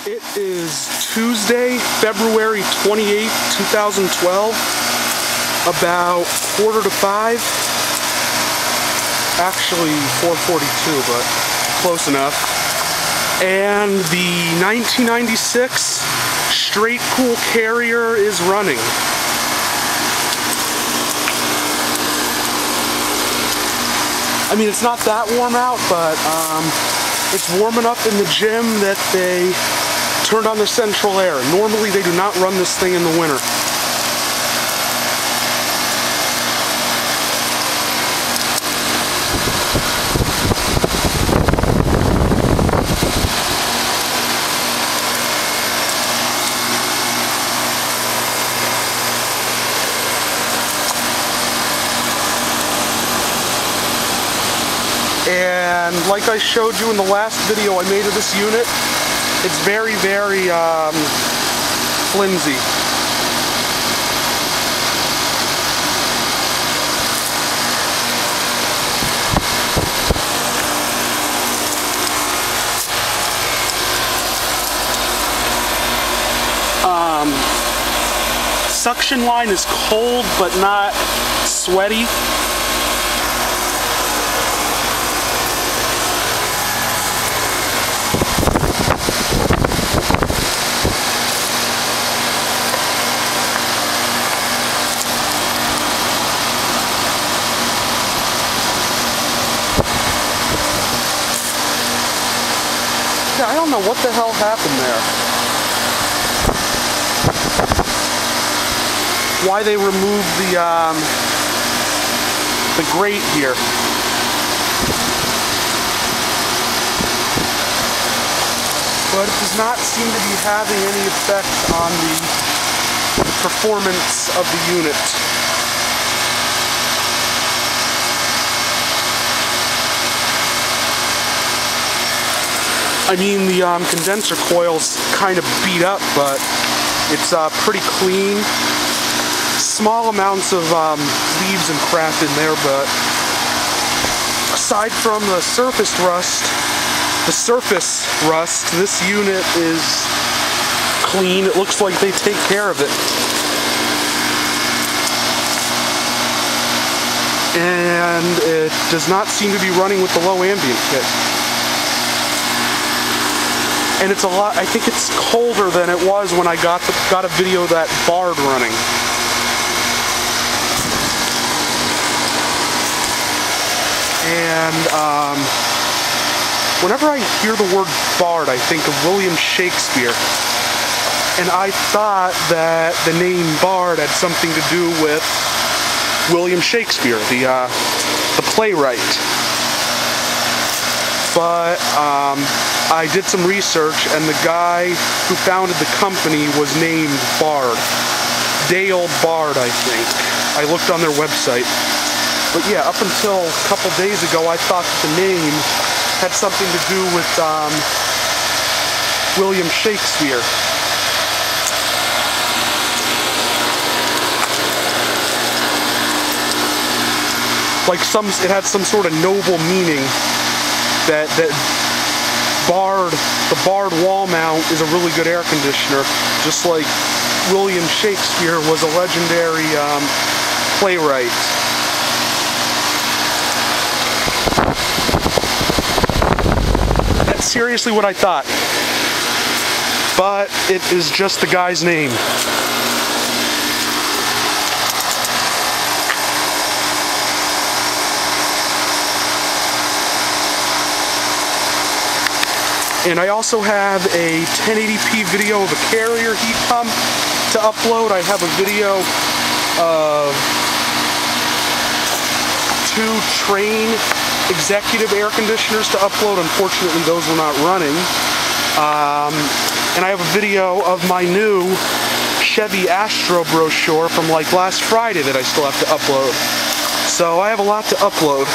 It is Tuesday, February 28th, 2012, about 4:45, actually 4:42, but close enough, and the 1996 Straight Cool Carrier is running. I mean, it's not that warm out, but it's warm enough in the gym that they turned on the central air. Normally they do not run this thing in the winter. And like I showed you in the last video I made of this unit, it's very, very flimsy. Suction line is cold but not sweaty. I don't know what the hell happened there. Why they removed the grate here. But it does not seem to be having any effect on the performance of the unit. I mean, the condenser coil's kind of beat up, but it's pretty clean. Small amounts of leaves and crap in there, but aside from the surface rust, this unit is clean. It looks like they take care of it. And it does not seem to be running with the low ambient kit. And it's a lot, I think it's colder than it was when I got a video of that Bard running. And whenever I hear the word Bard, I think of William Shakespeare. And I thought that the name Bard had something to do with William Shakespeare, the playwright. But I did some research, and the guy who founded the company was named Bard. Dale Bard, I think. I looked on their website. But yeah, up until a couple days ago, I thought that the name had something to do with William Shakespeare. Like it had some sort of noble meaning. That the Bard wall mount is a really good air conditioner, just like William Shakespeare was a legendary playwright. That's seriously what I thought, but it is just the guy's name. And I also have a 1080p video of a Carrier heat pump to upload. I have a video of 2 Trane executive air conditioners to upload. Unfortunately, those were not running. And I have a video of my new Chevy Astro brochure from like last Friday that I still have to upload. So I have a lot to upload.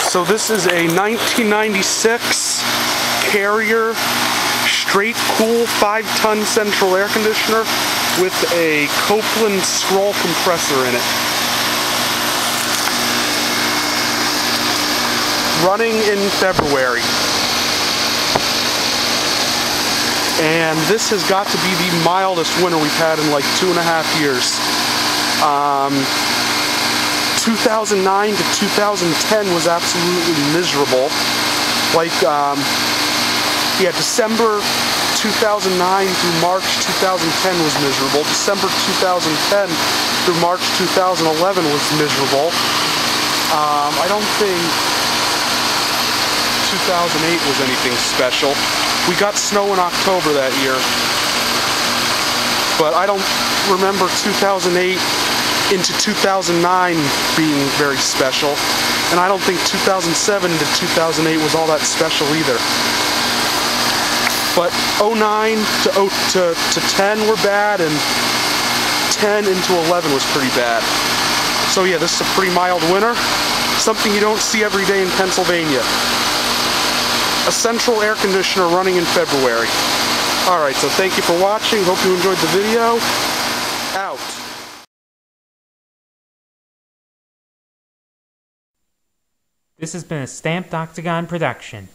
So this is a 1996 Carrier straight cool 5-ton central air conditioner with a Copeland scroll compressor in it. Running in February. And this has got to be the mildest winter we've had in like 2.5 years. 2009 to 2010 was absolutely miserable. Like, December 2009 through March 2010 was miserable. December 2010 through March 2011 was miserable. I don't think 2008 was anything special. We got snow in October that year, but I don't remember 2008 into 2009 being very special, and I don't think 2007 to 2008 was all that special either. But 09 to 10 were bad, and 10 into 11 was pretty bad. So yeah, this is a pretty mild winter, something you don't see every day in Pennsylvania. A central air conditioner running in February. Alright, so thank you for watching, hope you enjoyed the video. Out. This has been a Stamped Octagon production.